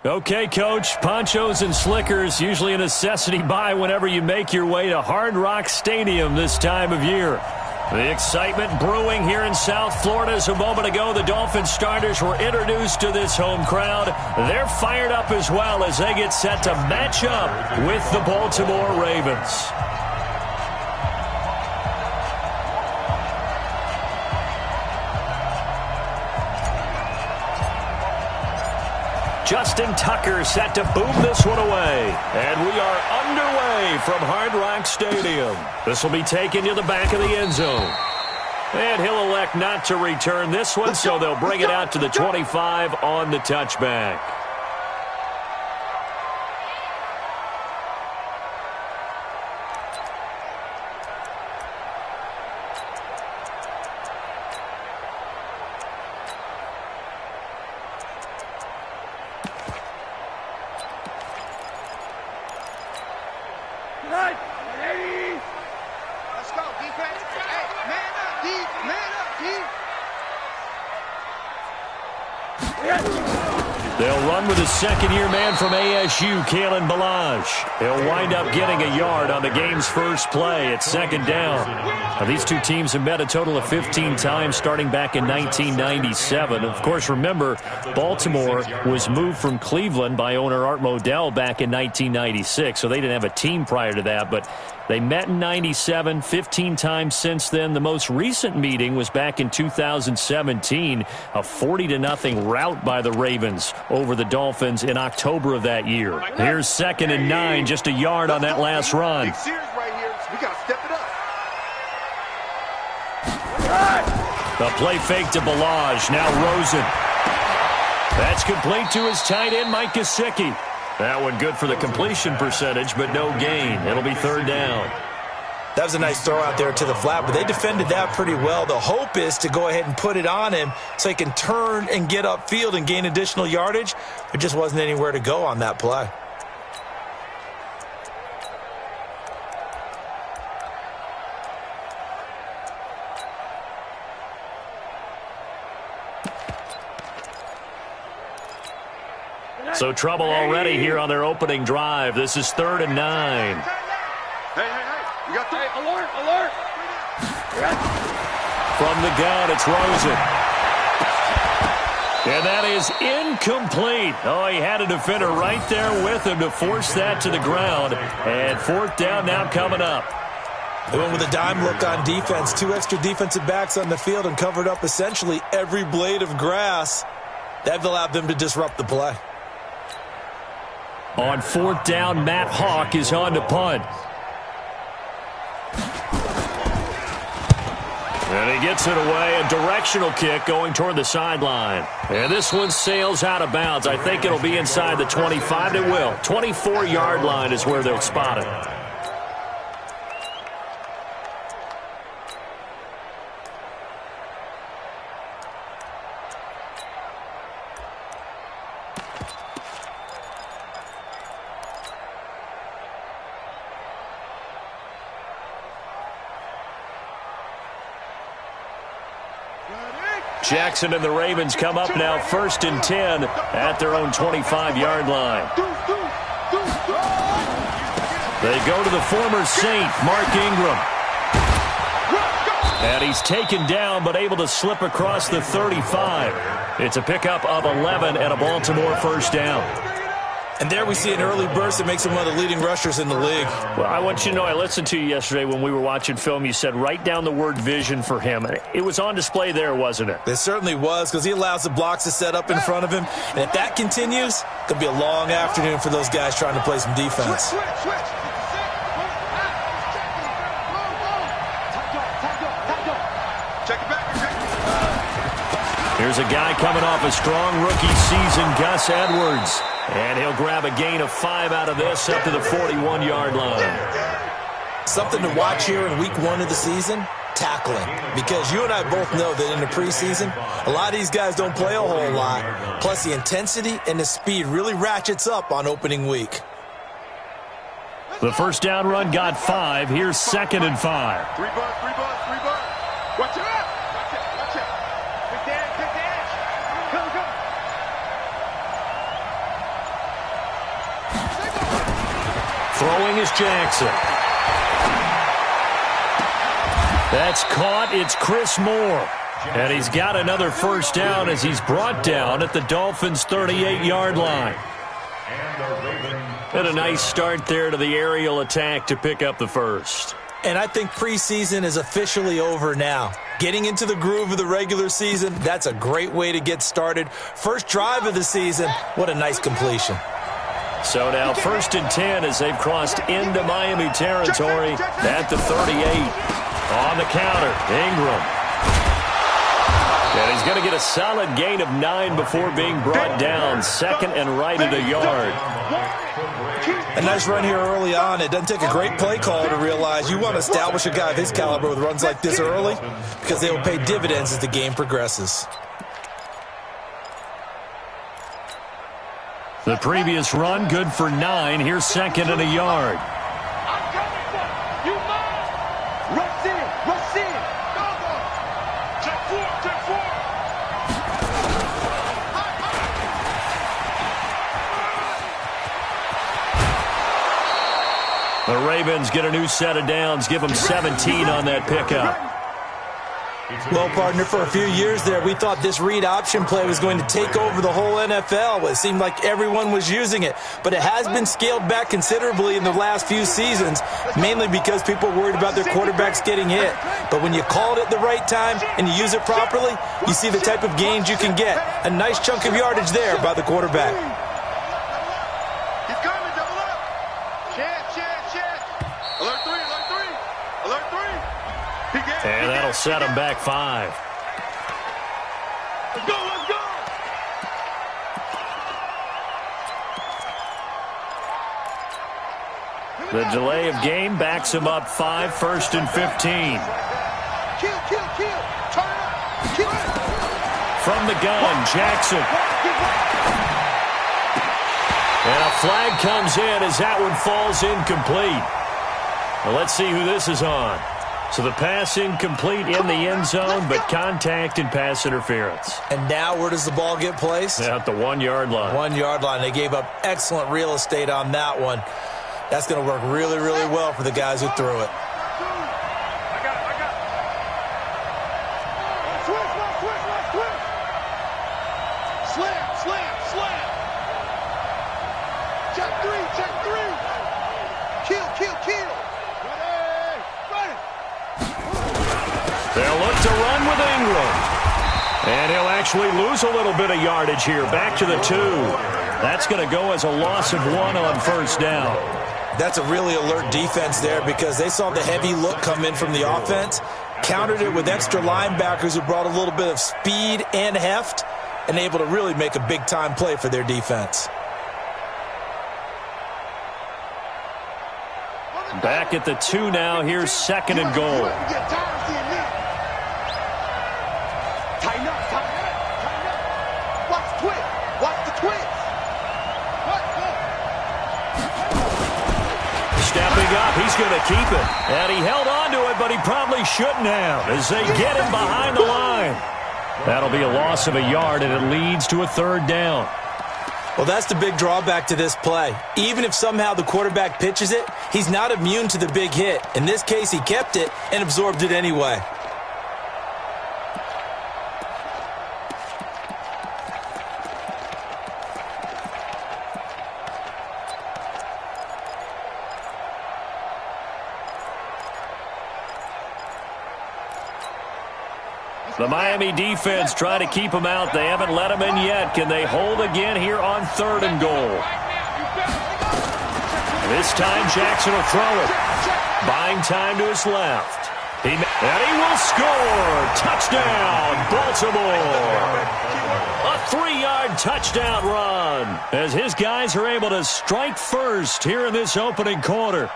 Okay, Coach, ponchos and slickers, usually a necessity buy whenever you make your way to Hard Rock Stadium this time of year. The excitement brewing here in South Florida as a moment ago. The Dolphins starters were introduced to this home crowd. They're fired up as well as they get set to match up with the Baltimore Ravens. Justin Tucker set to boom this one away. And we are underway from Hard Rock Stadium. This will be taken to the back of the end zone. And he'll elect not to return this one, so they'll bring it out to the 25 on the touchback. They'll run with a second-year man from ASU, Kalen Ballage. He'll wind up getting a yard on the game's first play at second down. Now, these two teams have met a total of 15 times starting back in 1997. Of course, remember, Baltimore was moved from Cleveland by owner Art Modell back in 1996, so they didn't have a team prior to that, but they met in 97, 15 times since then. The most recent meeting was back in 2017, a 40-0 rout by the Ravens over the Dolphins in October of that year. Here's 2nd and 9, just a yard on that last run. We got to step it up. The play fake to Ballage, now Rosen. That's complete to his tight end, Mike Gesicki. That one good for the completion percentage, but no gain. It'll be third down. That was a nice throw out there to the flat, but they defended that pretty well. The hope is to go ahead and put it on him so he can turn and get upfield and gain additional yardage. There just wasn't anywhere to go on that play. So trouble already here on their opening drive. This is 3rd and 9. Hey. You got the alert. From the gun, it's Rosen. And that is incomplete. Oh, he had a defender right there with him to force that to the ground. And 4th down now coming up. They went with a dime look on defense. 2 extra defensive backs on the field and covered up essentially every blade of grass. That allowed them to disrupt the play. On 4th down, Matt Hawk is on to punt. And he gets it away, a directional kick going toward the sideline. And this one sails out of bounds. I think it'll be inside the 25. It will. 24-yard line is where they'll spot it. Jackson and the Ravens come up now 1st and 10 at their own 25-yard line. They go to the former Saint, Mark Ingram. And he's taken down but able to slip across the 35. It's a pickup of 11 and a Baltimore 1st down. And there we see an early burst that makes him one of the leading rushers in the league. Well, I want you to know, I listened to you yesterday when we were watching film. You said write down the word vision for him. It was on display there, wasn't it? It certainly was, because he allows the blocks to set up in front of him. And if that continues, it could be a long afternoon for those guys trying to play some defense. Here's a guy coming off a strong rookie season, Gus Edwards. And he'll grab a gain of 5 out of this up to the 41-yard line. Something to watch here in week 1 of the season, tackling. Because you and I both know that in the preseason, a lot of these guys don't play a whole lot. Plus, the intensity and the speed really ratchets up on opening week. The 1st down run got 5. Here's 2nd and 5. 3 bucks. Watch out. Good dash. Go. Throwing is Jackson. That's caught. It's Chris Moore. And he's got another first down as he's brought down at the Dolphins' 38-yard line. And a nice start there to the aerial attack to pick up the first. And I think preseason is officially over now. Getting into the groove of the regular season, that's a great way to get started. First drive of the season, what a nice completion. So now 1st and 10 as they've crossed into Miami territory at the 38. On the counter, Ingram. And he's going to get a solid gain of 9 before being brought down. 2nd and right at a yard. A nice run here early on. It doesn't take a great play caller to realize you want to establish a guy of his caliber with runs like this early because they will pay dividends as the game progresses. The previous run, good for 9. Here's 2nd and a yard. The Ravens get a new set of downs, give them 17 on that pickup. Well, partner, for a few years there, we thought this read option play was going to take over the whole NFL. It seemed like everyone was using it, but it has been scaled back considerably in the last few seasons, mainly because people are worried about their quarterbacks getting hit. But when you call it at the right time and you use it properly, you see the type of gains you can get. A nice chunk of yardage there by the quarterback. And that'll set him back 5. Let's go, let's go! The delay of game backs him up 5, 1st and 15. Kill, kill, kill! Turn up! Kill it! From the gun, Jackson. And a flag comes in as that one falls incomplete. Well, let's see who this is on. So the pass incomplete in the end zone, but contact and pass interference. And now where does the ball get placed? At the 1-yard line. 1-yard line. They gave up excellent real estate on that one. That's going to work really, really well for the guys who threw it. I got it. Switch. Slam. Check three. Kill. Ready. They'll look to run with Ingram. And he'll actually lose a little bit of yardage here. Back to the 2. That's going to go as a loss of 1 on first down. That's a really alert defense there because they saw the heavy look come in from the offense, countered it with extra linebackers who brought a little bit of speed and heft, and able to really make a big-time play for their defense. Back at the 2 now. Here's 2nd and goal. Tighten up. Watch the twist. Stepping up, he's going to keep it. And he held on to it, but he probably shouldn't have as they get him behind the line. That'll be a loss of a yard, and it leads to a 3rd down. Well, that's the big drawback to this play. Even if somehow the quarterback pitches it, he's not immune to the big hit. In this case, he kept it and absorbed it anyway. The Miami defense trying to keep him out. They haven't let him in yet. Can they hold again here on 3rd and goal? This time Jackson will throw it. Buying time to his left. And he will score. Touchdown, Baltimore. A 3-yard touchdown run as his guys are able to strike first here in this opening quarter.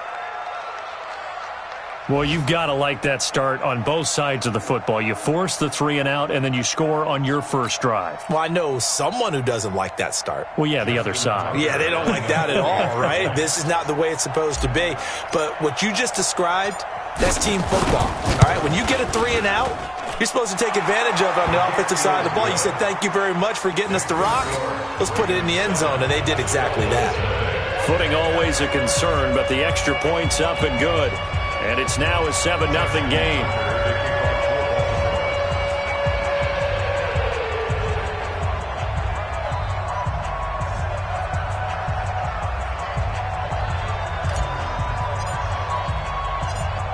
Well, you've got to like that start on both sides of the football. You force the 3 and out, and then you score on your first drive. Well, I know someone who doesn't like that start. Well, yeah, the other side. Yeah, they don't like that at all, right? This is not the way it's supposed to be. But what you just described, that's team football, all right? When you get a 3 and out, you're supposed to take advantage of it on the offensive side of the ball. You said, thank you very much for getting us the rock. Let's put it in the end zone, and they did exactly that. Footing always a concern, but the extra point's up and good. And it's now a 7-0 game.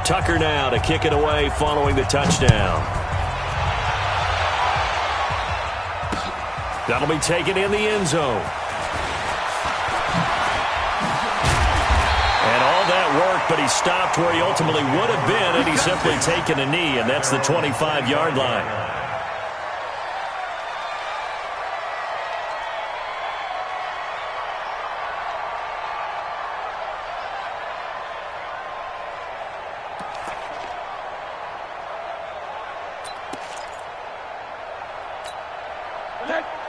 Tucker now to kick it away following the touchdown. That'll be taken in the end zone. And all that work, but he stopped where he ultimately would have been had he simply taken a knee, and that's the 25-yard line.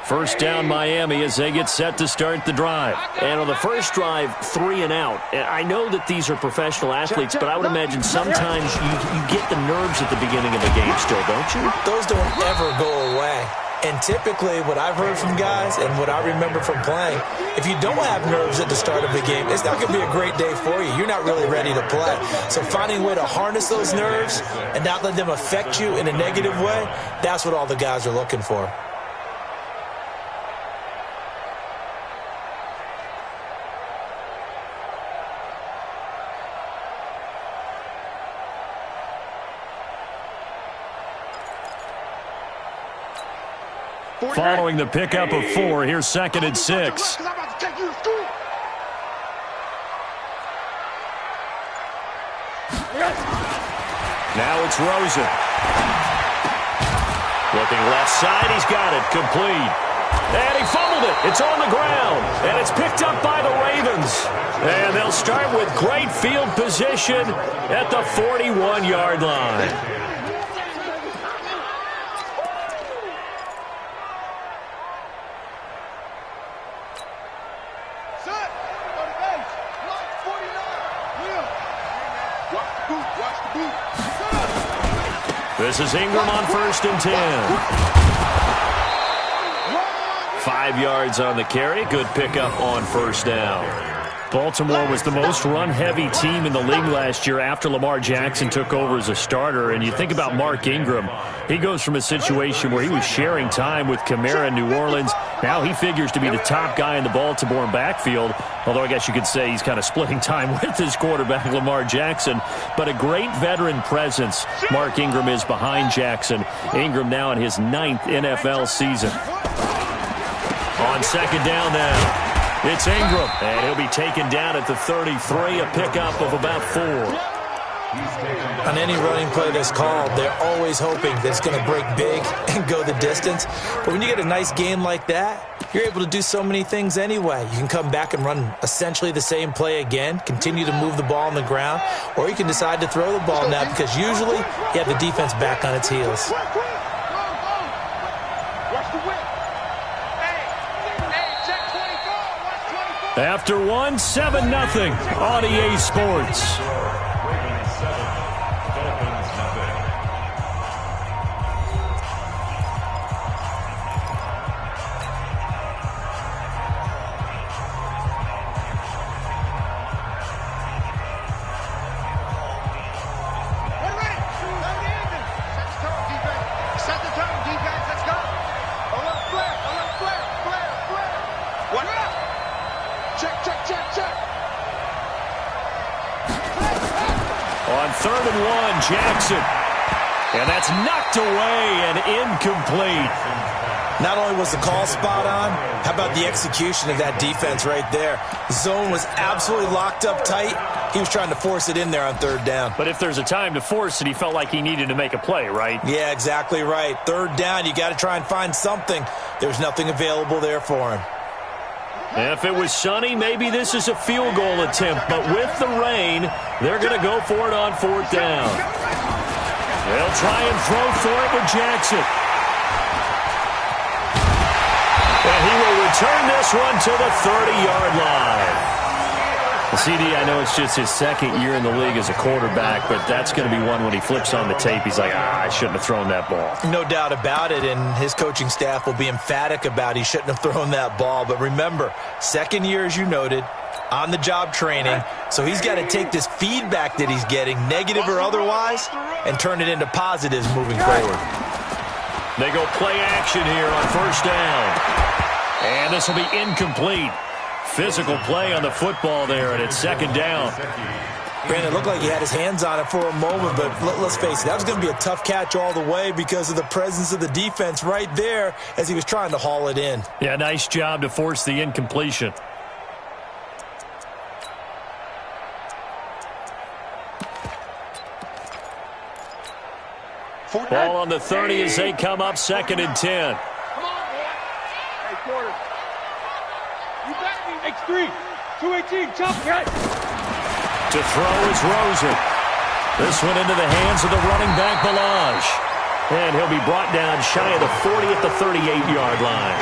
First down, Miami, as they get set to start the drive. And on the first drive, 3 and out. I know that these are professional athletes, but I would imagine sometimes you get the nerves at the beginning of the game still, don't you? Those don't ever go away. And typically, what I've heard from guys and what I remember from playing, if you don't have nerves at the start of the game, it's not going to be a great day for you. You're not really ready to play. So finding a way to harness those nerves and not let them affect you in a negative way, that's what all the guys are looking for. Following the pickup of 4, here's 2nd and 6. Now it's Rosen. Looking left side, he's got it, complete. And he fumbled it. It's on the ground, and it's picked up by the Ravens. And they'll start with great field position at the 41-yard line. This is Ingram on 1st and 10. 5 yards on the carry. Good pickup on 1st down. Baltimore was the most run-heavy team in the league last year after Lamar Jackson took over as a starter. And you think about Mark Ingram. He goes from a situation where he was sharing time with Kamara in New Orleans. Now he figures to be the top guy in the Baltimore backfield. Although I guess you could say he's kind of splitting time with his quarterback, Lamar Jackson. But a great veteran presence Mark Ingram is behind Jackson. Ingram now in his 9th NFL season. On 2nd down now. It's Ingram, and he'll be taken down at the 33, a pickup of about 4. On any running play that's called, they're always hoping that it's going to break big and go the distance. But when you get a nice game like that, you're able to do so many things anyway. You can come back and run essentially the same play again, continue to move the ball on the ground, or you can decide to throw the ball now because usually you have the defense back on its heels. After 1, 7-0 on EA Sports. On 3rd and 1, Jackson. And that's knocked away and incomplete. Not only was the call spot on, how about the execution of that defense right there? The zone was absolutely locked up tight. He was trying to force it in there on 3rd down. But if there's a time to force it, he felt like he needed to make a play, right? Yeah, exactly right. 3rd down, you got to try and find something. There's nothing available there for him. If it was sunny, maybe this is a field goal attempt. But with the rain, they're going to go for it on 4th down. They'll try and throw for it with Jackson. And he will return this one to the 30-yard line. CD, I know it's just his second year in the league as a quarterback, but that's going to be one when he flips on the tape. He's like, I shouldn't have thrown that ball. No doubt about it, and his coaching staff will be emphatic about he shouldn't have thrown that ball. But remember, second year, as you noted, on-the-job training, so he's got to take this feedback that he's getting, negative or otherwise, and turn it into positives moving forward. They go play action here on first down. And this will be incomplete. Physical play on the football there, and it's second down. Brandon, it looked like he had his hands on it for a moment, but let's face it, that was going to be a tough catch all the way because of the presence of the defense right there as he was trying to haul it in. Yeah, nice job to force the incompletion. Ball on the 30 as they come up second and 10. Come on, boy. Hey, quarter. You got me. X3. 218. Jump catch. To throw is Rosen. This one into the hands of the running back, Balaj. And he'll be brought down shy of the 40 at the 38-yard line.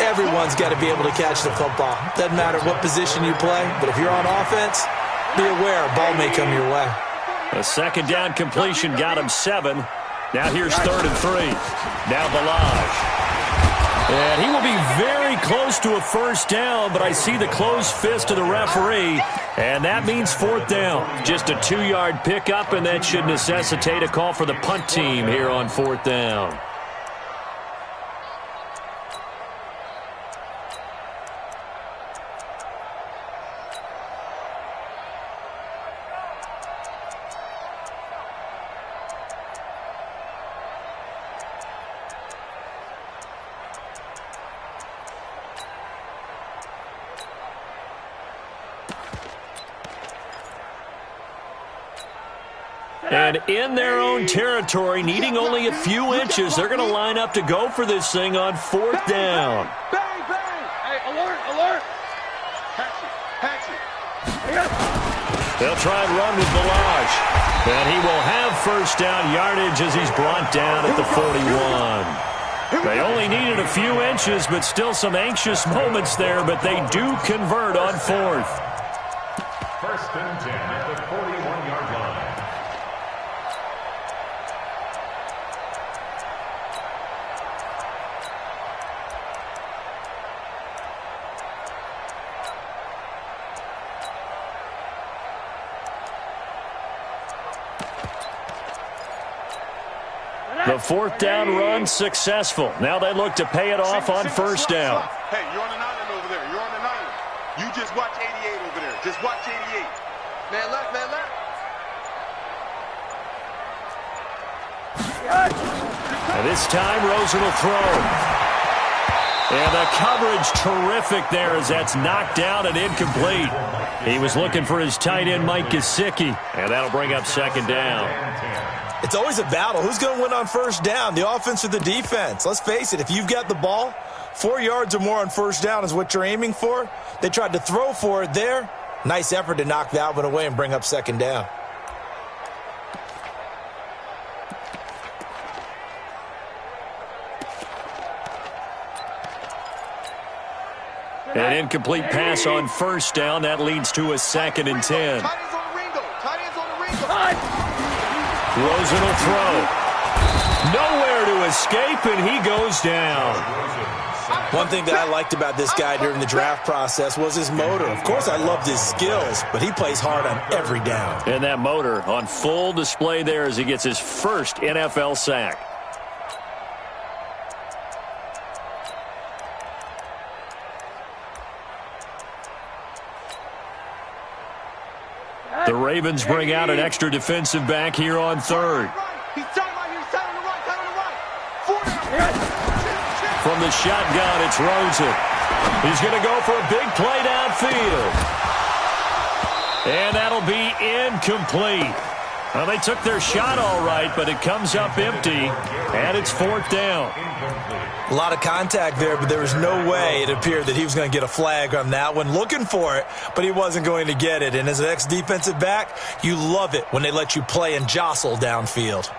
Everyone's got to be able to catch the football. Doesn't matter what position you play, but if you're on offense, be aware a ball may come your way. A second down completion got him 7. Now here's 3rd and 3. Now Balaj. And he will be very close to a first down, but I see the closed fist of the referee, and that means 4th down. Just a 2-yard pickup, and that should necessitate a call for the punt team here on 4th down. And in their own territory, needing only a few inches, they're going to line up to go for this thing on 4th down. Bang, bang. Hey, alert, alert. Patch it. They'll try and run with Balaj. And he will have first down yardage as he's brought down at the 41. They only needed a few inches, but still some anxious moments there, but they do convert on 4th. 1st and 10 at the 41-yard line. The 4th down run successful. Now they look to pay it off on first down. Hey, you're on the 9 over there. You're on the 9. You just watch 88 over there. Just watch 88. Man left, man left. And this time, Rosen will throw. And the coverage terrific there as that's knocked down and incomplete. He was looking for his tight end, Mike Gesicki. And that'll bring up second down. It's always a battle. Who's going to win on first down, the offense or the defense? Let's face it, if you've got the ball, 4 yards or more on first down is what you're aiming for. They tried to throw for it there. Nice effort to knock that one away and bring up second down. An incomplete pass on first down. That leads to a 2nd and 10. Tight ends on the Ringo. Tight ends on the Ringo. Rosen will throw. Nowhere to escape, and he goes down. One thing that I liked about this guy during the draft process was his motor. Of course, I loved his skills, but he plays hard on every down. And that motor on full display there as he gets his first NFL sack. The Ravens bring out an extra defensive back here on 3rd. He's tight right here. He's tight on the right. Tight on the right. 4 down. From the shotgun, it's Rosen. He's going to go for a big play downfield. And that'll be incomplete. Well, they took their shot all right, but it comes up empty, and it's 4th down. A lot of contact there, but there was no way it appeared that he was going to get a flag on that one. Looking for it, but he wasn't going to get it. And as an ex-defensive back, you love it when they let you play and jostle downfield.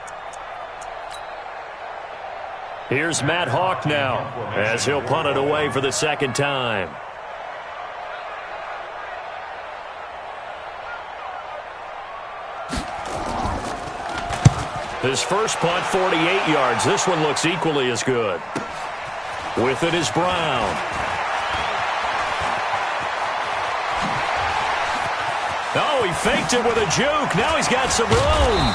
Here's Matt Hawk now as he'll punt it away for the second time. His first punt, 48 yards. This one looks equally as good. With it is Brown. Oh, he faked it with a juke. Now he's got some room.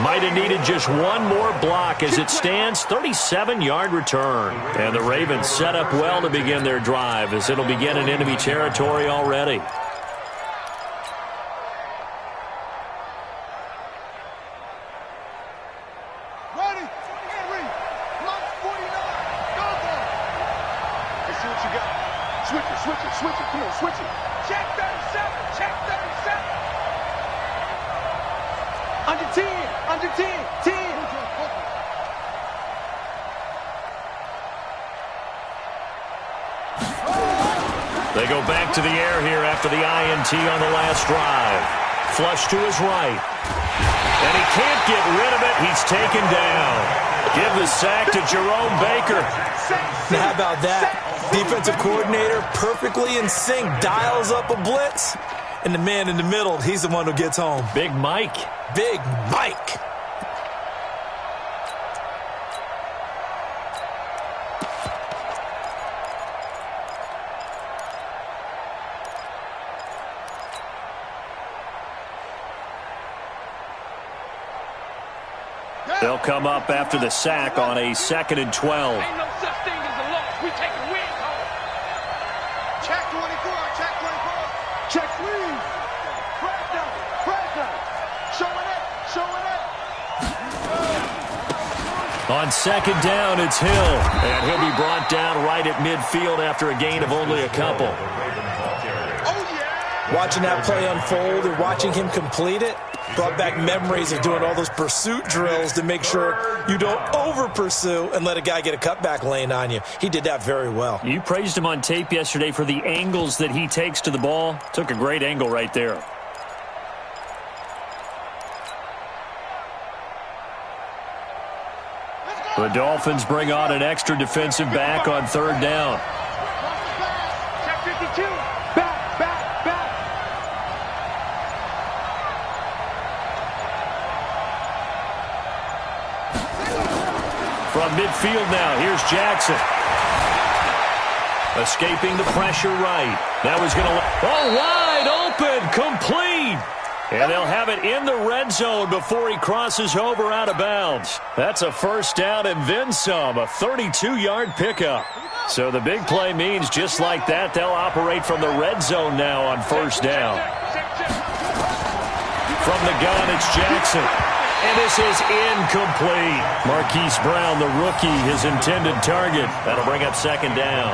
Might have needed just one more block. As it stands, 37-yard return. And the Ravens set up well to begin their drive, as it'll begin in enemy territory already. Switch it. Come on, switch it. Check 37. Check 37. Under 10. Under 10. 10. They go back to the air here after the INT on the last drive. Flush to his right. And he can't get rid of it. He's taken down. Give the sack to Jerome Baker. Now, how about that? Defensive coordinator perfectly in sync, dials up a blitz, and the man in the middle, he's the one who gets home. Big Mike. Big Mike. They'll come up after the sack on a 2nd and 12. Ain't no such thing as a loss. We taking wins home. Check 24. Check 24. Check please. Pressure. Pressure. Showing it. Showing it. On 2nd down, it's Hill. And he'll be brought down right at midfield after a gain of only a couple. Watching that play unfold and watching him complete it brought back memories of doing all those pursuit drills to make sure you don't over-pursue and let a guy get a cutback lane on you. He did that very well. You praised him on tape yesterday for the angles that he takes to the ball. Took a great angle right there. The Dolphins bring on an extra defensive back on 3rd down. Check 52. Back, back, back. From midfield now, here's Jackson. Escaping the pressure right. That was going to... Oh, wide open, complete. And they'll have it in the red zone before he crosses over out of bounds. That's a 1st down and then some, a 32-yard pickup. So the big play means just like that, they'll operate from the red zone now on 1st down. From the gun, it's Jackson. And this is incomplete. Marquise Brown, the rookie, his intended target. That'll bring up 2nd down.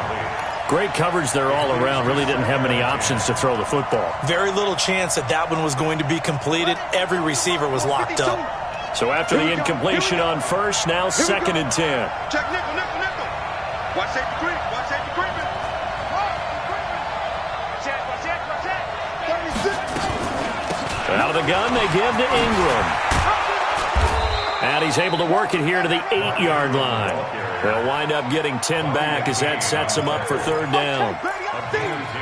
Great coverage there all around. Really didn't have many options to throw the football. Very little chance that that one was going to be completed. Every receiver was locked up. So after the incompletion on 1st, now 2nd and 10. Check nickel, nickel, nickel. Watch safety creep. Watch safety creeping. Out of the gun, they give to Ingram. And he's able to work it here to the 8-yard line. They'll wind up getting 10 back as that sets them up for 3rd down.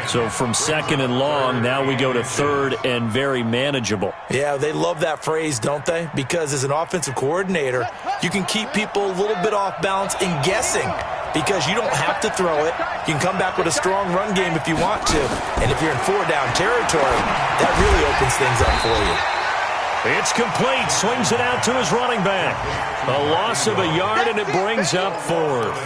So from 2nd and long, now we go to 3rd and very manageable. Yeah, they love that phrase, don't they? Because as an offensive coordinator, you can keep people a little bit off balance and guessing because you don't have to throw it. You can come back with a strong run game if you want to. And if you're in 4-down territory, that really opens things up for you. It's complete. Swings it out to his running back. A loss of a yard, and it brings up 4th.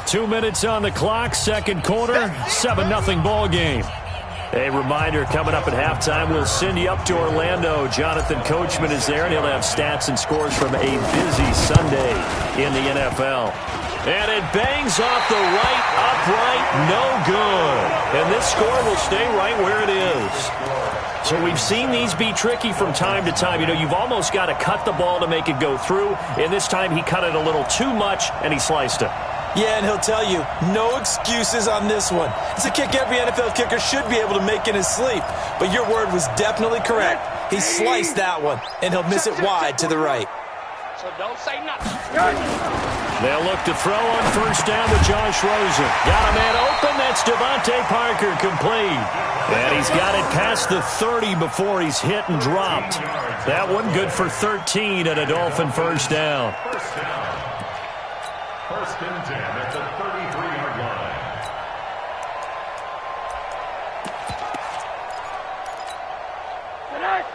2 minutes on the clock, 2nd quarter, 7-0 ball game. A reminder, coming up at halftime, we'll send you up to Orlando. Jonathan Coachman is there, and he'll have stats and scores from a busy Sunday in the NFL. And it bangs off the right upright, no good. And this score will stay right where it is. So we've seen these be tricky from time to time. You know, you've almost got to cut the ball to make it go through. And this time he cut it a little too much, and he sliced it. Yeah, and he'll tell you, no excuses on this one. It's a kick every NFL kicker should be able to make in his sleep. But your word was definitely correct. He sliced that one, and he'll miss it wide to the right. So don't say nothing. They'll look to throw on first down with Josh Rosen. Got a man open. That's Devontae Parker, complete. And he's got it past the 30 before he's hit and dropped. That one good for 13 and a Dolphin first down. First and 10 at the 33-yard line.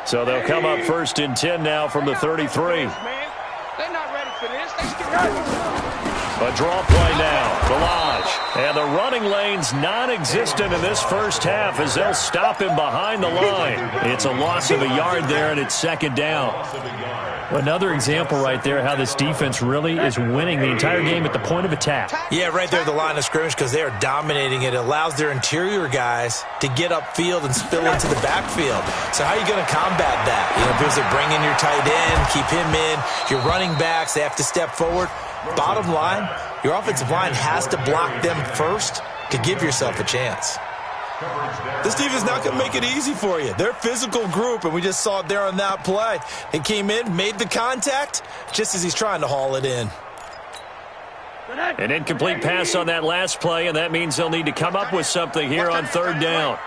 So they'll come up first and 10 now from the 33. They're not ready for this. They still ready. A draw play now. Balaj. And the running lane's non-existent in this first half as they'll stop him behind the line. It's a loss of a yard there, and it's second down. Another example right there how this defense really is winning the entire game at the point of attack. Yeah, right there at the line of scrimmage because they are dominating it. It allows their interior guys to get upfield and spill into the backfield. So how are you going to combat that? You know, because they bring in your tight end, keep him in. Your running backs, they have to step forward. Bottom line, your offensive line has to block them first to give yourself a chance. This defense is not going to make it easy for you. They're a physical group, and we just saw it there on that play. He came in, made the contact, just as he's trying to haul it in. An incomplete pass on that last play, and that means they'll need to come up with something here on third down.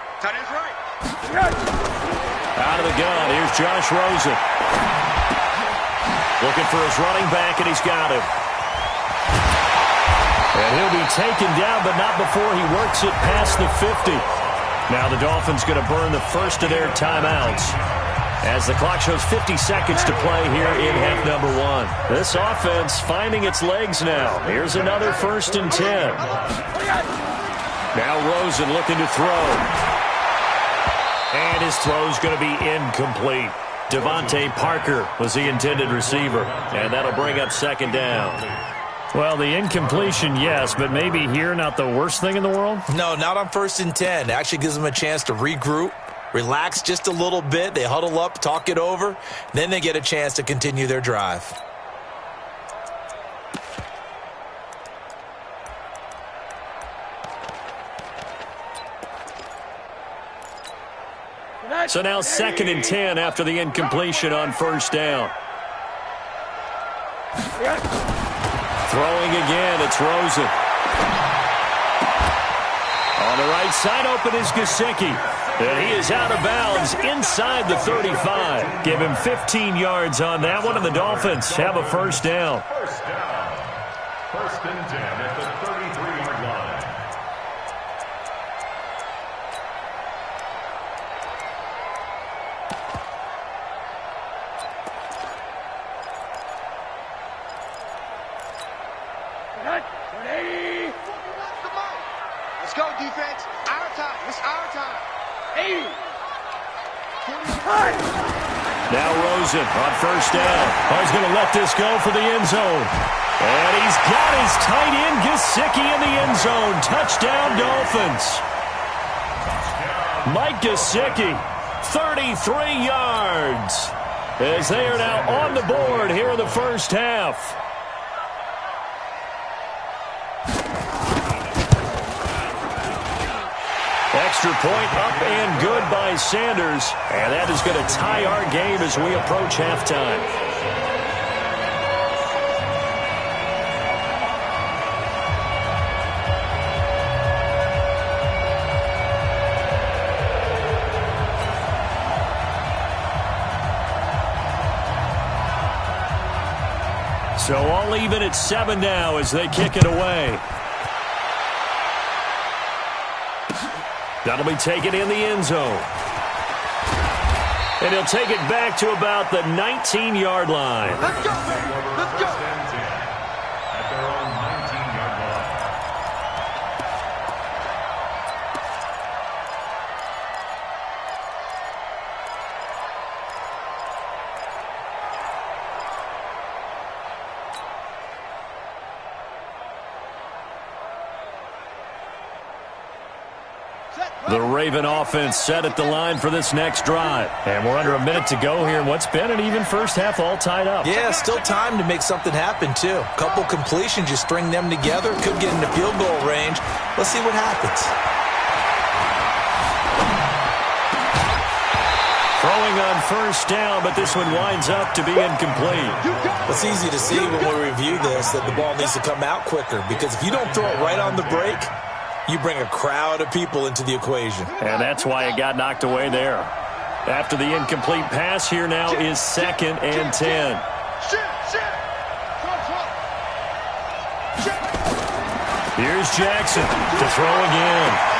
Out of the gun, here's Josh Rosen. Looking for his running back, and he's got him. And he'll be taken down, but not before he works it past the 50. Now the Dolphins going to burn the first of their timeouts as the clock shows 50 seconds to play here in half number one. This offense finding its legs now. Here's another first and 10. Now Rosen looking to throw. And his throw's going to be incomplete. Devontae Parker was the intended receiver, and that'll bring up second down. Well, the incompletion, yes, but maybe here not the worst thing in the world? No, not on first and 10. It actually gives them a chance to regroup, relax just a little bit. They huddle up, talk it over. Then they get a chance to continue their drive. So now second and 10 after the incompletion on first down. Throwing again, it's Rosen. On the right side, open is Gesicki. And he is out of bounds inside the 35. Give him 15 yards on that one, and the Dolphins have a first down. First down. First and 10 at the 33-yard line. Let's go, defense. Our time. It's our time. 80. Now Rosen on first down. He's going to let this go for the end zone. And he's got his tight end, Gesicki, in the end zone. Touchdown, Dolphins. Mike Gesicki, 33 yards. As they are now on the board here in the first half. Extra point up and good by Sanders. And that is going to tie our game as we approach halftime. So all even at 7 now as they kick it away. That'll be taken in the end zone. And he'll take it back to about the 19-yard line. Let's go, baby. Let's go. At their own 19-yard line. The Raven offense set at the line for this next drive. And we're under a minute to go here in what's been an even first half all tied up. Yeah, still time to make something happen, too. Couple completions, you string them together, could get into field goal range. Let's see what happens. Throwing on first down, but this one winds up to be incomplete. It's easy to see when we review this that the ball needs to come out quicker, because if you don't throw it right on the break, you bring a crowd of people into the equation. And that's why it got knocked away there. After the incomplete pass, here now is 2nd and 10. Here's Jackson to throw again.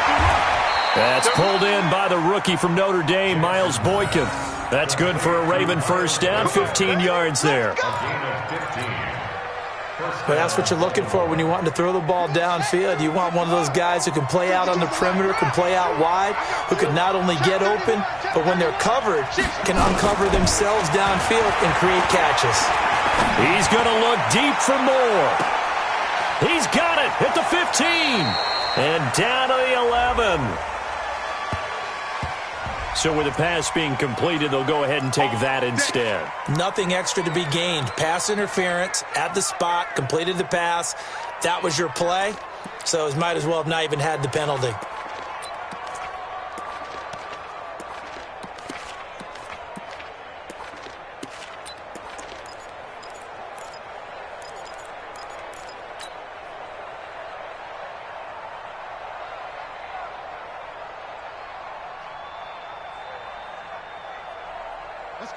That's pulled in by the rookie from Notre Dame, Miles Boykin. That's good for a Raven first down, 15 yards there. But that's what you're looking for when you want to throw the ball downfield. You want one of those guys who can play out on the perimeter, can play out wide, who can not only get open, but when they're covered, can uncover themselves downfield and create catches. He's going to look deep for more. He's got it at the 15. And down to the 11. So with the pass being completed, they'll go ahead and take that instead. Nothing extra to be gained. Pass interference at the spot, completed the pass. That was your play, so it might as well have not even had the penalty.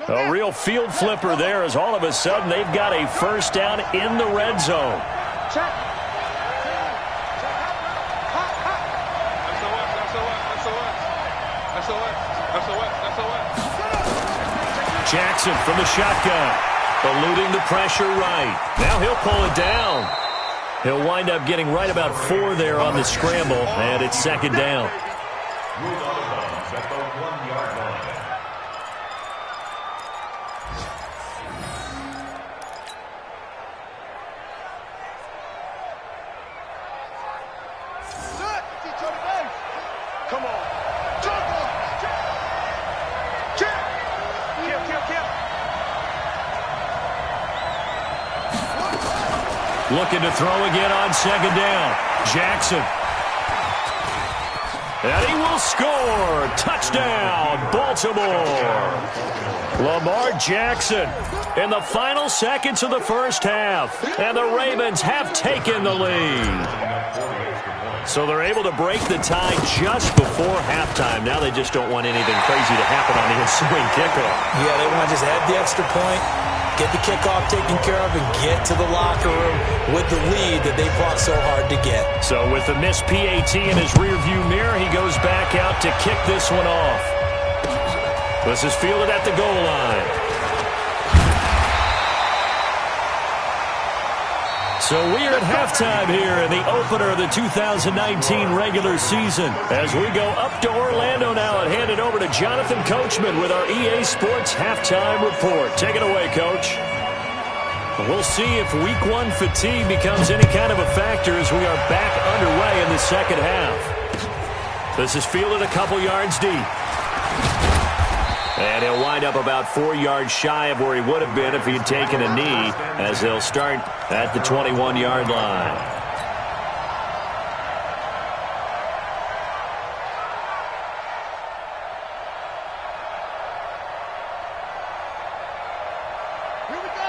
A real field flipper there, as all of a sudden they've got a first down in the red zone. Jackson from the shotgun, eluding the pressure right. Now he'll pull it down. He'll wind up getting right about 4 there on the scramble, and it's 2nd down. Come on. Looking to throw again on 2nd down. Jackson. And he will score. Touchdown, Baltimore. Lamar Jackson in the final seconds of the first half. And the Ravens have taken the lead. So they're able to break the tie just before halftime. Now they just don't want anything crazy to happen on the ensuing kickoff. Yeah, they want to just add the extra point, get the kickoff taken care of, and get to the locker room with the lead that they fought so hard to get. So with the missed PAT in his rearview mirror, he goes back out to kick this one off. This is fielded at the goal line. So we are at halftime here in the opener of the 2019 regular season. As we go up to Orlando now and hand it over to Jonathan Coachman with our EA Sports halftime report. Take it away, Coach. We'll see if Week 1 fatigue becomes any kind of a factor as we are back underway in the second half. This is fielded a couple yards deep. And he'll wind up about 4 yards shy of where he would have been if he had taken a knee, as they'll start at the 21-yard line.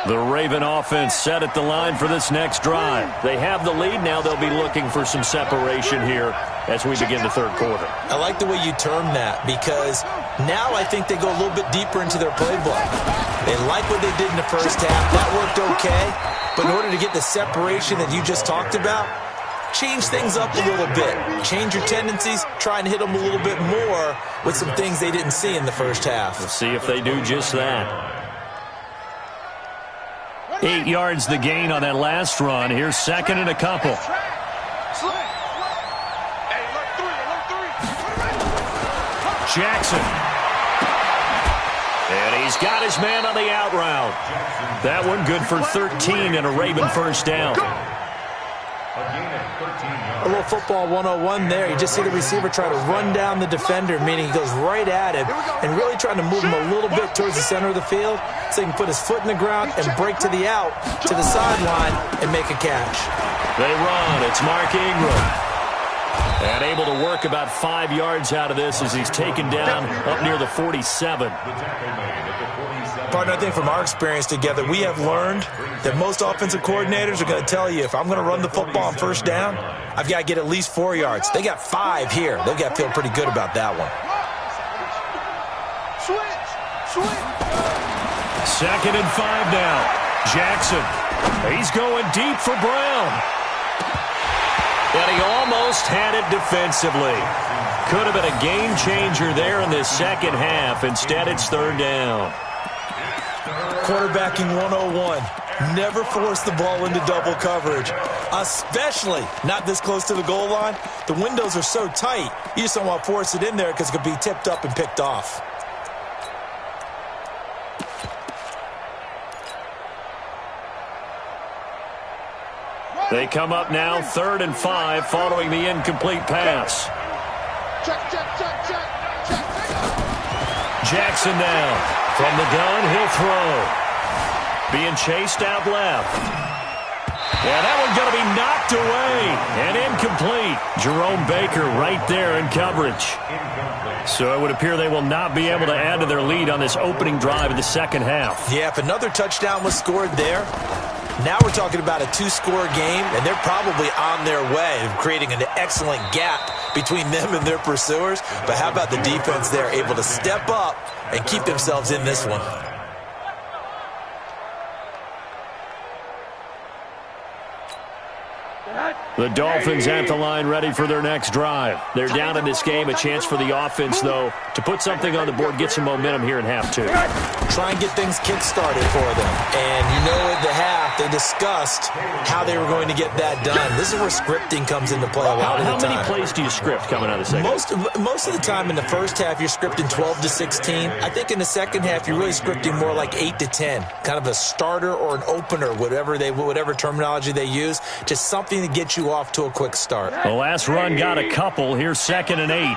The Raven offense set at the line for this next drive. They have the lead. Now they'll be looking for some separation here as we begin the third quarter. I like the way you term that, because now I think they go a little bit deeper into their playbook. They like what they did in the first half. That worked okay. But in order to get the separation that you just talked about, change things up a little bit. Change your tendencies. Try and hit them a little bit more with some things they didn't see in the first half. We'll see if they do just that. 8 yards the gain on that last run. Here's 2nd and a couple. Jackson. And he's got his man on the out route. That one good for 13 and a Raven first down. A little football 101 there. You just see the receiver try to run down the defender, meaning he goes right at him and really trying to move him a little bit towards the center of the field so he can put his foot in the ground and break to the out, to the sideline, and make a catch. They run. It's Mark Ingram. And able to work about 5 yards out of this as he's taken down up near the 47. Partner, I think from our experience together, we have learned that most offensive coordinators are going to tell you, if I'm going to run the football on first down, I've got to get at least 4 yards. They got 5 here. They've got to feel pretty good about that one. Second and 5 now. Jackson. He's going deep for Brown. And he almost had it defensively. Could have been a game changer there in this second half. Instead, it's third down. Quarterbacking 101. Never force the ball into double coverage, especially not this close to the goal line. The windows are so tight, you just don't want to force it in there because it could be tipped up and picked off. They come up now, 3rd and 5, following the incomplete pass. Jackson now. From the gun, he'll throw. Being chased out left. Yeah, that one's going to be knocked away and incomplete. Jerome Baker right there in coverage. So it would appear they will not be able to add to their lead on this opening drive of the second half. Yeah, if another touchdown was scored there, now we're talking about a 2-score game, and they're probably on their way of creating an excellent gap between them and their pursuers. But how about the defense there, able to step up and keep themselves in this one? The Dolphins at the line ready for their next drive. They're down in this game. A chance for the offense, though, to put something on the board, get some momentum here in half 2. Try and get things kick-started for them. And you know at the half, they discussed how they were going to get that done. This is where scripting comes into play a lot of the time. How many plays do you script coming out of the second? Most of the time in the first half, you're scripting 12 to 16. I think in the second half, you're really scripting more like 8 to 10. Kind of a starter or an opener, whatever terminology they use. Just something to get you off to a quick start. The last run got a couple. Here's 2nd and 8.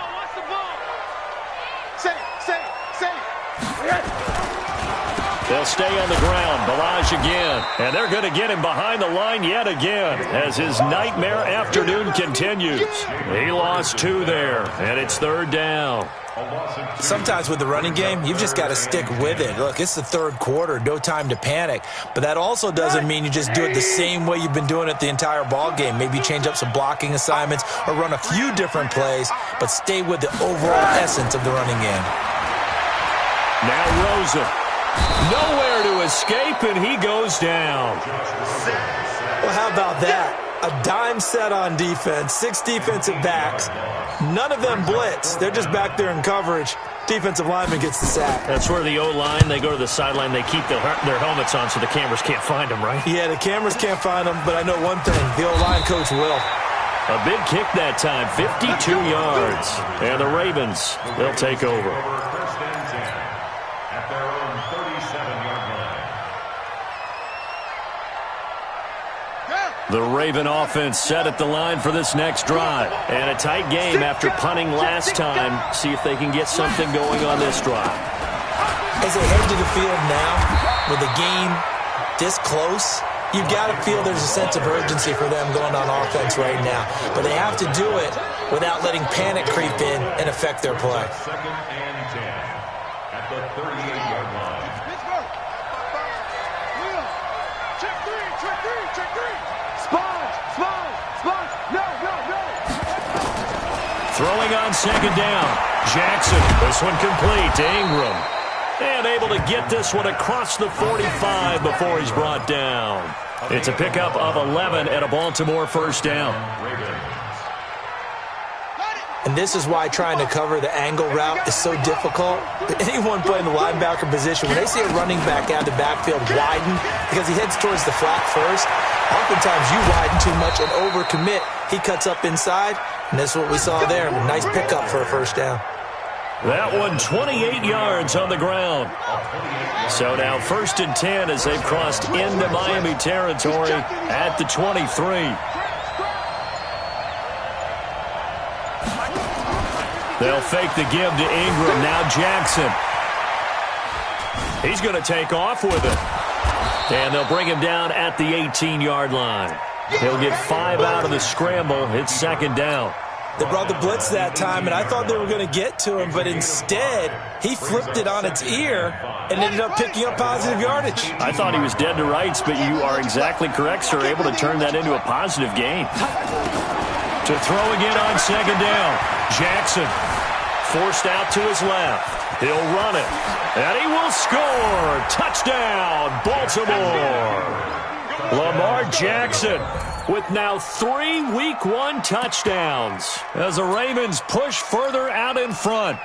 They'll stay on the ground. Balaj again. And they're going to get him behind the line yet again as his nightmare afternoon continues. He lost 2 there, and it's 3rd down. Sometimes with the running game, you've just got to stick with it. Look, it's the 3rd quarter, no time to panic. But that also doesn't mean you just do it the same way you've been doing it the entire ball game. Maybe change up some blocking assignments or run a few different plays, but stay with the overall essence of the running game. Now Rosen. Nowhere to escape, and he goes down. Well, how about that? A dime set on defense, 6 defensive backs. None of them blitz. They're just back there in coverage. Defensive lineman gets the sack. That's where the O-line, they go to the sideline, they keep their helmets on so the cameras can't find them, right? Yeah, the cameras can't find them, but I know one thing. The O-line coach will. A big kick that time, 52 yards. And the Ravens, they'll take over. The Raven offense set at the line for this next drive. And a tight game after punting last time. See if they can get something going on this drive. As they head to the field now, with the game this close, you've got to feel there's a sense of urgency for them going on offense right now. But they have to do it without letting panic creep in and affect their play. 2nd and 10 at the 38-yard line. Throwing on 2nd down. Jackson, this one complete to Ingram. And able to get this one across the 45 before he's brought down. It's a pickup of 11 at a Baltimore 1st down. And this is why trying to cover the angle route is so difficult. Anyone playing the linebacker position, when they see a running back out of the backfield widen because he heads towards the flat first, oftentimes you widen too much and overcommit. He cuts up inside, and that's what we saw there. A nice pickup for a 1st down. That one 28 yards on the ground. So now 1st and 10 as they've crossed into Miami territory at the 23. They'll fake the give to Ingram. Now Jackson. He's going to take off with it. And they'll bring him down at the 18-yard line. He'll get 5 out of the scramble. It's 2nd down. They brought the blitz that time, and I thought they were going to get to him, but instead, he flipped it on its ear and ended up picking up positive yardage. I thought he was dead to rights, but you are exactly correct, sir. Able to turn that into a positive gain. To throw again on second down. Jackson forced out to his left. He'll run it, and he will score. Touchdown, Baltimore. Lamar Jackson with now 3 Week 1 touchdowns as the Ravens push further out in front.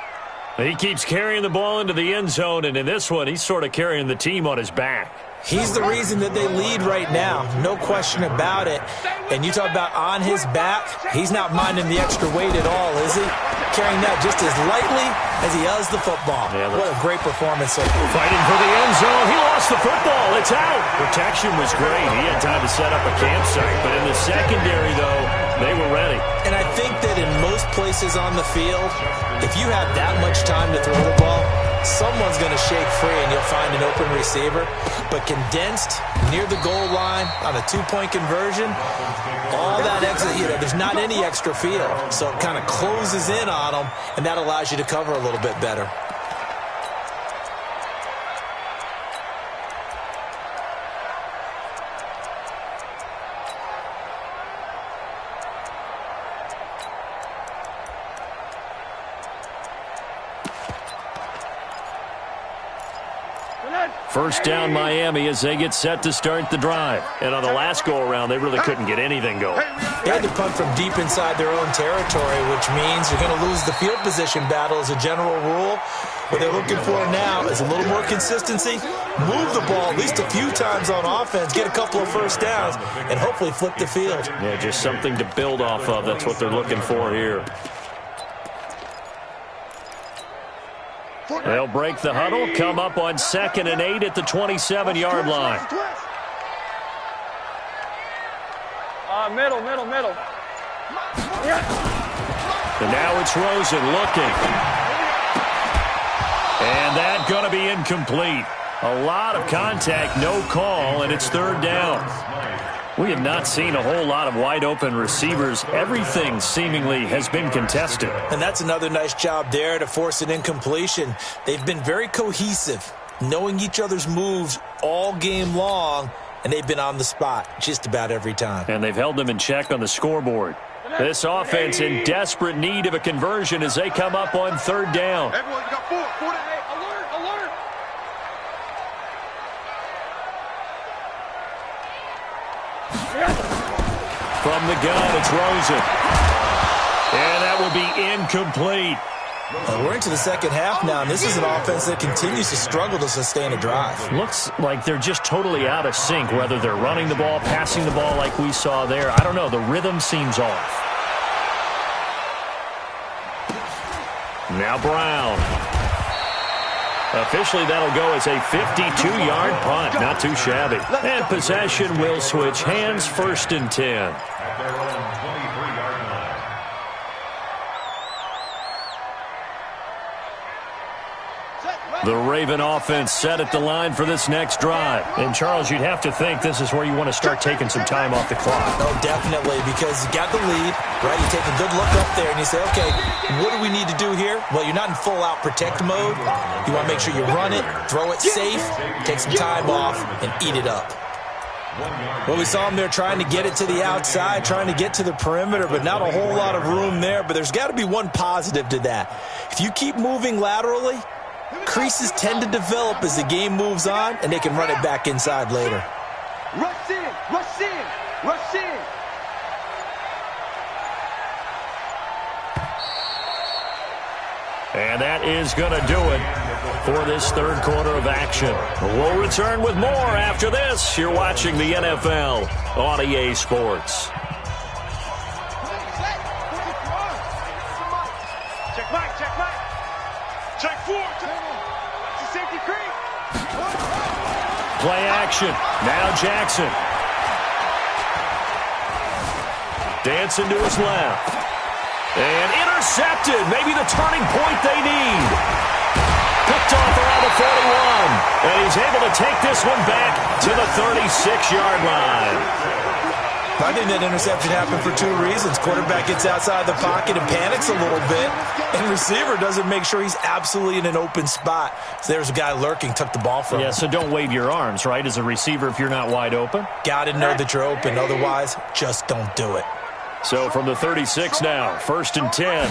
He keeps carrying the ball into the end zone, and in this one, he's sort of carrying the team on his back. He's the reason that they lead right now, no question about it. And you talk about on his back, he's not minding the extra weight at all, is he? Carrying that just as lightly as he does the football. Yeah, what a great performance so far. Fighting for the end zone. He lost the football. It's out. Protection was great. He had time to set up a campsite. But in the secondary, though, they were ready. And I think that in most places on the field, if you have that much time to throw the ball, someone's going to shake free and you'll find an open receiver. But condensed near the goal line on a 2-point conversion, all that extra, there's not any extra field. So it kind of closes in on them, and that allows you to cover a little bit better. First down, Miami, as they get set to start the drive. And on the last go-around, they really couldn't get anything going. They had to punt from deep inside their own territory, which means you're going to lose the field position battle as a general rule. What they're looking for now is a little more consistency, move the ball at least a few times on offense, get a couple of first downs, and hopefully flip the field. Yeah, just something to build off of. That's what they're looking for here. They'll break the huddle, come up on 2nd and 8 at the 27-yard line. Middle. And now it's Rosen looking. And that's going to be incomplete. A lot of contact, no call, and it's 3rd down. We have not seen a whole lot of wide-open receivers. Everything seemingly has been contested. And that's another nice job there to force an incompletion. They've been very cohesive, knowing each other's moves all game long, and they've been on the spot just about every time. And they've held them in check on the scoreboard. This offense in desperate need of a conversion as they come up on 3rd down. Everyone, you got 4 to 8. Alert. From the gun, it's Rosen. And that will be incomplete. We're into the second half now, and this is an offense that continues to struggle to sustain a drive. Looks like they're just totally out of sync, whether they're running the ball, passing the ball like we saw there. I don't know. The rhythm seems off. Now Brown. Officially, that'll go as a 52-yard punt. Not too shabby. And possession will switch hands, 1st and 10. At their own 23-yard line. The Raven offense set at the line for this next drive. And, Charles, you'd have to think this is where you want to start taking some time off the clock. Oh, definitely, because you got the lead, right? You take a good look up there and you say, okay, what do we need to do here? Well, you're not in full-out protect mode. You want to make sure you run it, throw it safe, take some time off, and eat it up. Well, we saw him there trying to get it to the outside, trying to get to the perimeter, but not a whole lot of room there. But there's got to be one positive to that. If you keep moving laterally, creases tend to develop as the game moves on, and they can run it back inside later. Rush in. And that is going to do it for this 3rd quarter of action. We'll return with more after this. You're watching the NFL on EA Sports. Check 4. It's a safety creep. Play action. Now Jackson. Dancing to his left. And intercepted. Maybe the turning point they need. Picked off around the 41. And he's able to take this one back to the 36-yard line. I think that interception happened for two reasons. Quarterback gets outside the pocket and panics a little bit, and receiver doesn't make sure he's absolutely in an open spot. So there's a guy lurking, took the ball from him. Yeah, so don't wave your arms, right, as a receiver if you're not wide open. Got to know that you're open. Otherwise, just don't do it. So from the 36 now, 1st and 10.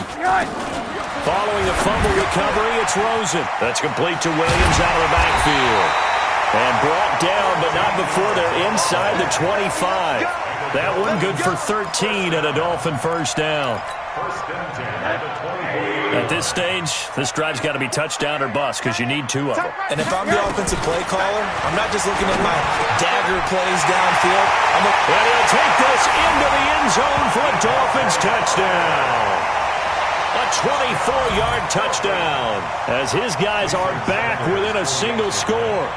Following the fumble recovery, it's Rosen. That's complete to Williams out of the backfield. And brought down, but not before they're inside the 25. That one good for 13 and a Dolphin first down. At this stage, this drive's got to be touchdown or bust because you need two of them. And if I'm the offensive play caller, I'm not just looking at my dagger plays downfield. And he'll take this into the end zone for a Dolphins touchdown. A 24-yard touchdown as his guys are back within a single score.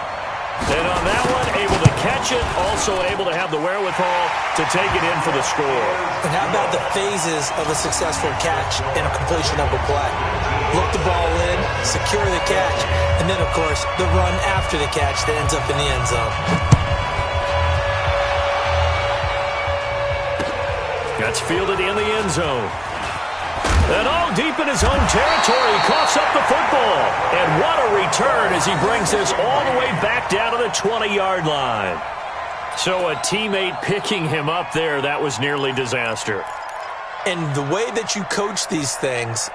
And on that one, able to catch it, also able to have the wherewithal to take it in for the score. And how about the phases of a successful catch and a completion of a play? Look the ball in, secure the catch, and then, of course, the run after the catch that ends up in the end zone. That's fielded in the end zone. And all deep in his own territory, coughs up the football. And what a return as he brings this all the way back down to the 20-yard line. So a teammate picking him up there, that was nearly disaster. And the way that you coach these things,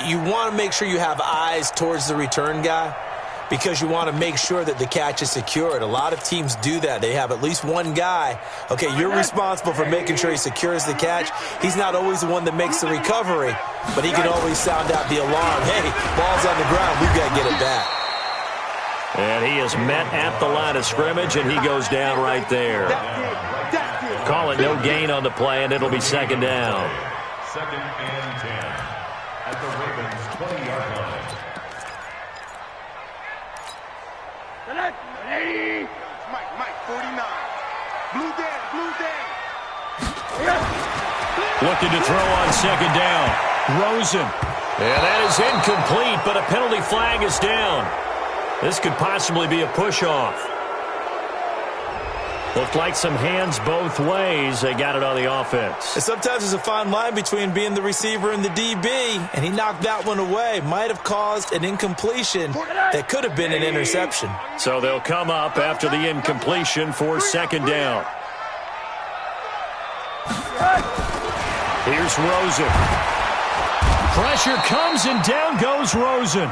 you want to make sure you have eyes towards the return guy because you want to make sure that the catch is secured. A lot of teams do that. They have at least one guy. Okay, you're responsible for making sure he secures the catch. He's not always the one that makes the recovery, but he can always sound out the alarm. Hey, ball's on the ground. We've got to get it back. And he is met at the line of scrimmage, and he goes down right there. Call it no gain on the play, and it'll be second down. 2nd and 10 at the Ravens' 20-yard line. Mike, 49. Blue down. Looking to throw on second down. Rosen. And that is incomplete, but a penalty flag is down. This could possibly be a push-off. Looked like some hands both ways. They got it on the offense. And sometimes there's a fine line between being the receiver and the DB, and he knocked that one away. Might have caused an incompletion that could have been an interception. So they'll come up after the incompletion for second down. Here's Rosen. Pressure comes, and down goes Rosen.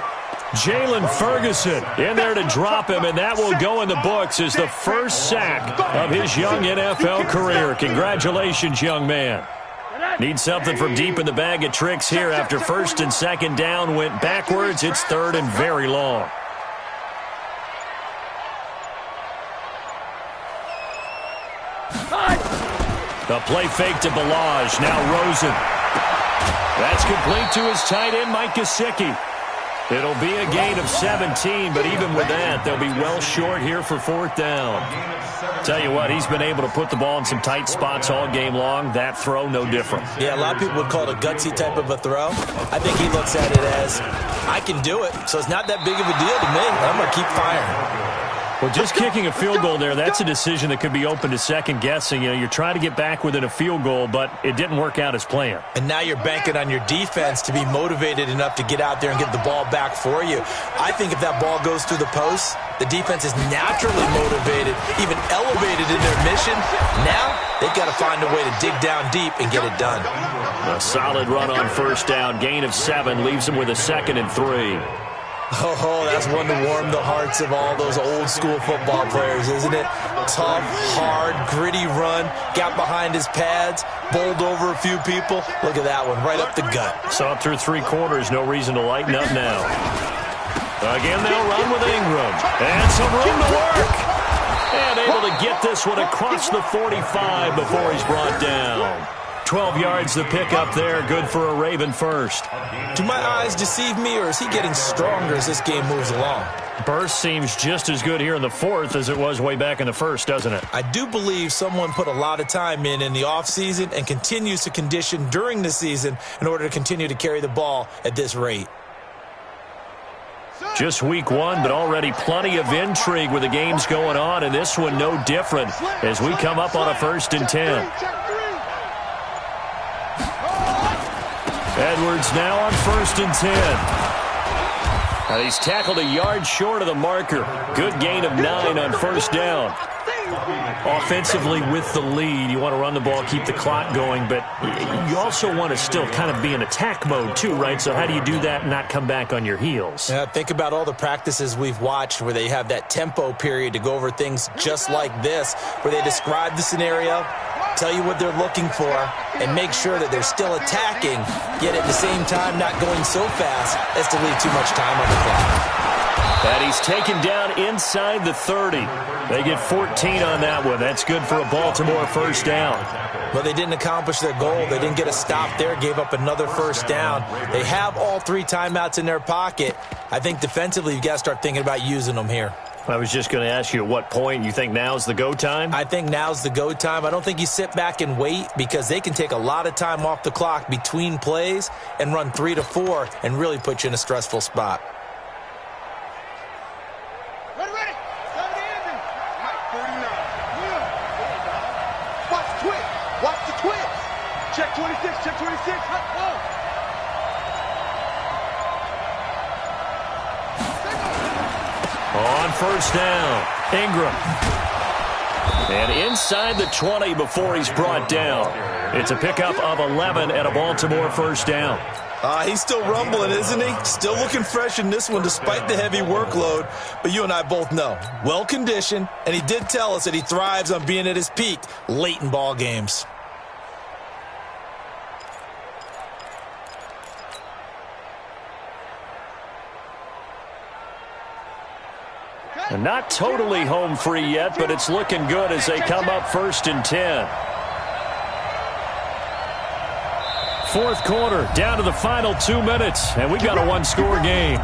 Jalen Ferguson in there to drop him, and that will go in the books as the first sack of his young NFL career. Congratulations, young man. Need something from deep in the bag of tricks here after 1st and 2nd down went backwards. It's 3rd and very long. The play fake to Balaj. Now Rosen. That's complete to his tight end, Mike Gesicki. It'll be a gain of 17, but even with that, they'll be well short here for 4th down. Tell you what, he's been able to put the ball in some tight spots all game long. That throw, no different. Yeah, a lot of people would call it a gutsy type of a throw. I think he looks at it as, I can do it, so it's not that big of a deal to me. I'm going to keep firing. Well, just kicking a field goal there, that's a decision that could be open to second guessing. You know, you're trying to get back within a field goal, but it didn't work out as planned. And now you're banking on your defense to be motivated enough to get out there and get the ball back for you. I think if that ball goes through the post, the defense is naturally motivated, even elevated in their mission. Now they've got to find a way to dig down deep and get it done. A solid run on 1st down. Gain of 7 leaves them with a 2nd and 3. Oh, that's one to warm the hearts of all those old-school football players, isn't it? Tough, hard, gritty run, got behind his pads, bowled over a few people. Look at that one, right up the gut. Saw through 3 quarters, no reason to lighten up now. Again, they'll run with Ingram. And some room to work. And able to get this one across the 45 before he's brought down. 12 yards to pick up there. Good for a Raven first. Do my eyes deceive me, or is he getting stronger as this game moves along? Burst seems just as good here in the 4th as it was way back in the 1st, doesn't it? I do believe someone put a lot of time in the offseason and continues to condition during the season in order to continue to carry the ball at this rate. Just week one, but already plenty of intrigue with the games going on, and this one no different as we come up on a 1st and 10. Edwards now on 1st and 10. Now he's tackled a yard short of the marker. Good gain of 9 on 1st down. Offensively with the lead, you want to run the ball, keep the clock going, but you also want to still kind of be in attack mode too, right? So how do you do that and not come back on your heels? Yeah, think about all the practices we've watched where they have that tempo period to go over things just like this, where they describe the scenario, tell you what they're looking for, and make sure that they're still attacking, yet at the same time not going so fast as to leave too much time on the clock. And he's taken down inside the 30. They get 14 on that one. That's good for a Baltimore 1st down. Well, they didn't accomplish their goal. They didn't get a stop there, gave up another 1st down. They have all 3 timeouts in their pocket. I think defensively you've got to start thinking about using them here. I was just going to ask you at what point you think now's the go time? I think now's the go time. I don't think you sit back and wait because they can take a lot of time off the clock between plays and run 3 to 4 and really put you in a stressful spot. Check 26, check 26. On 1st down, Ingram. And inside the 20 before he's brought down. It's a pickup of 11 at a Baltimore 1st down. He's still rumbling, isn't he? Still looking fresh in this one despite the heavy workload. But you and I both know, well-conditioned, and he did tell us that he thrives on being at his peak late in ball games. And not totally home free yet, but it's looking good as they come up 1st and 10. 4th quarter, down to the final 2 minutes, and we've got a 1-score game.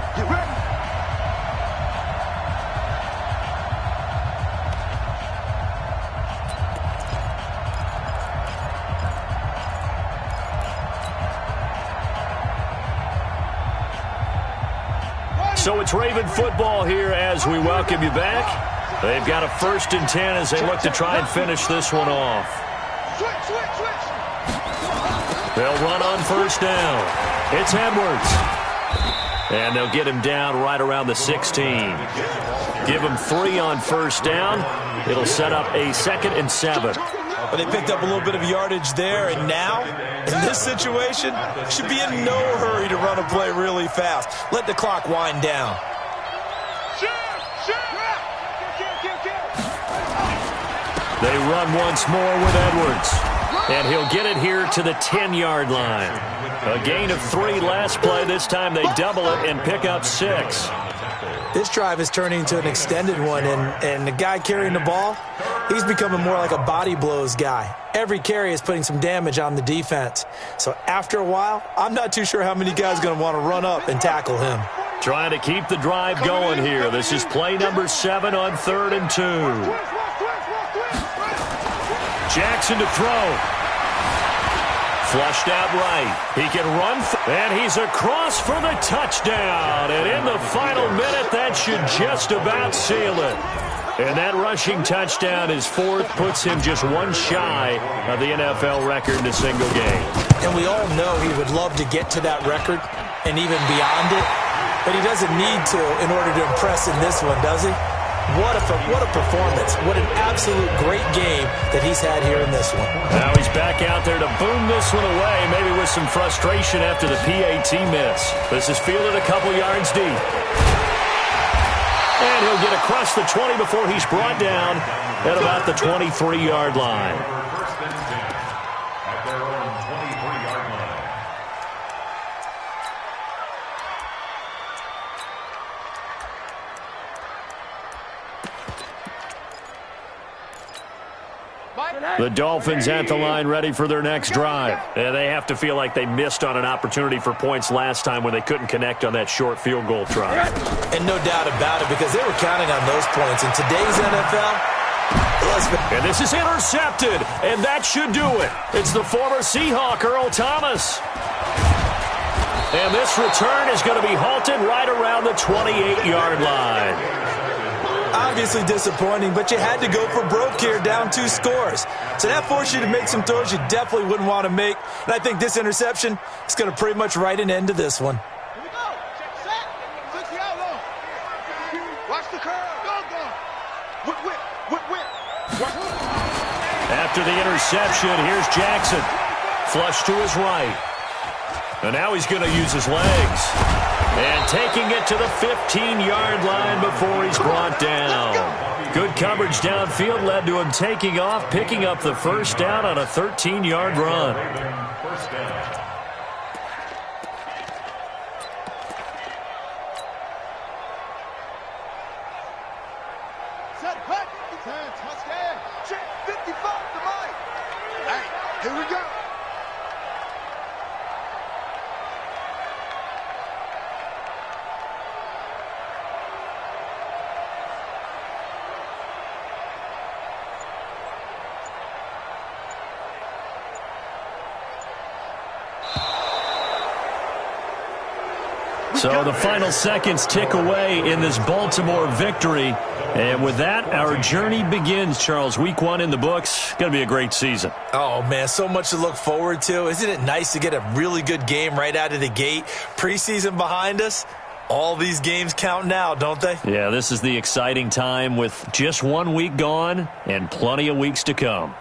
So it's Raven football here as we welcome you back. They've got a 1st and 10 as they look to try and finish this one off. They'll run on 1st down. It's Edwards. And they'll get him down right around the 16. Give him 3 on 1st down. It'll set up a 2nd and 7. But they picked up a little bit of yardage there, and now, in this situation, should be in no hurry to run a play really fast. Let the clock wind down. They run once more with Edwards. And he'll get it here to the 10-yard line. A gain of 3 last play. This time they double it and pick up 6. This drive is turning into an extended one, and the guy carrying the ball, he's becoming more like a body blows guy. Every carry is putting some damage on the defense. So after a while, I'm not too sure how many guys are going to want to run up and tackle him. Trying to keep the drive going here. This is play number 7 on 3rd and 2. Jackson to throw. Flushed out right. He can run, and he's across for the touchdown. And in the final minute, that should just about seal it. And that rushing touchdown is 4th, puts him just 1 shy of the NFL record in a single game. And we all know he would love to get to that record and even beyond it, but he doesn't need to in order to impress in this one, does he? What a performance. What an absolute great game that he's had here in this one. Now he's back out there to boom this one away, maybe with some frustration after the PAT miss. This is fielded a couple yards deep. And he'll get across the 20 before he's brought down at about the 23-yard line. At their own 23-yard line. The Dolphins at the line ready for their next drive. And they have to feel like they missed on an opportunity for points last time when they couldn't connect on that short field goal try. And no doubt about it, because they were counting on those points. In today's NFL, and this is intercepted, and that should do it. It's the former Seahawk, Earl Thomas. And this return is going to be halted right around the 28-yard line. Obviously disappointing, but you had to go for broke here, down 2 scores. So that forced you to make some throws you definitely wouldn't want to make. And I think this interception is going to pretty much write an end to this one. Here we go. Check set. Switch the outlaw. Watch the curve. Go. Whip. After the interception, here's Jackson. Flush to his right. And now he's going to use his legs. And taking it to the 15-yard line before he's brought down. Good coverage downfield led to him taking off, picking up the first down on a 13-yard run. First down. Set, cut. 10, touchdown. Check, 55 to Mike. Hey, here we go. So the final seconds tick away in this Baltimore victory. And with that, our journey begins, Charles. Week 1 in the books. Going to be a great season. Oh, man, so much to look forward to. Isn't it nice to get a really good game right out of the gate? Preseason behind us. All these games count now, don't they? Yeah, this is the exciting time with just 1 week gone and plenty of weeks to come.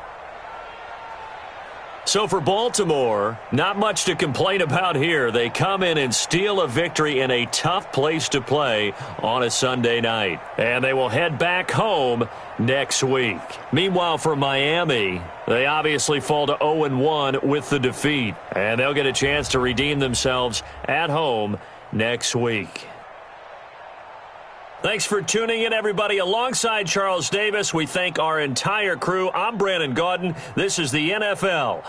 So for Baltimore, not much to complain about here. They come in and steal a victory in a tough place to play on a Sunday night. And they will head back home next week. Meanwhile, for Miami, they obviously fall to 0-1 with the defeat. And they'll get a chance to redeem themselves at home next week. Thanks for tuning in, everybody. Alongside Charles Davis, we thank our entire crew. I'm Brandon Gaudin. This is the NFL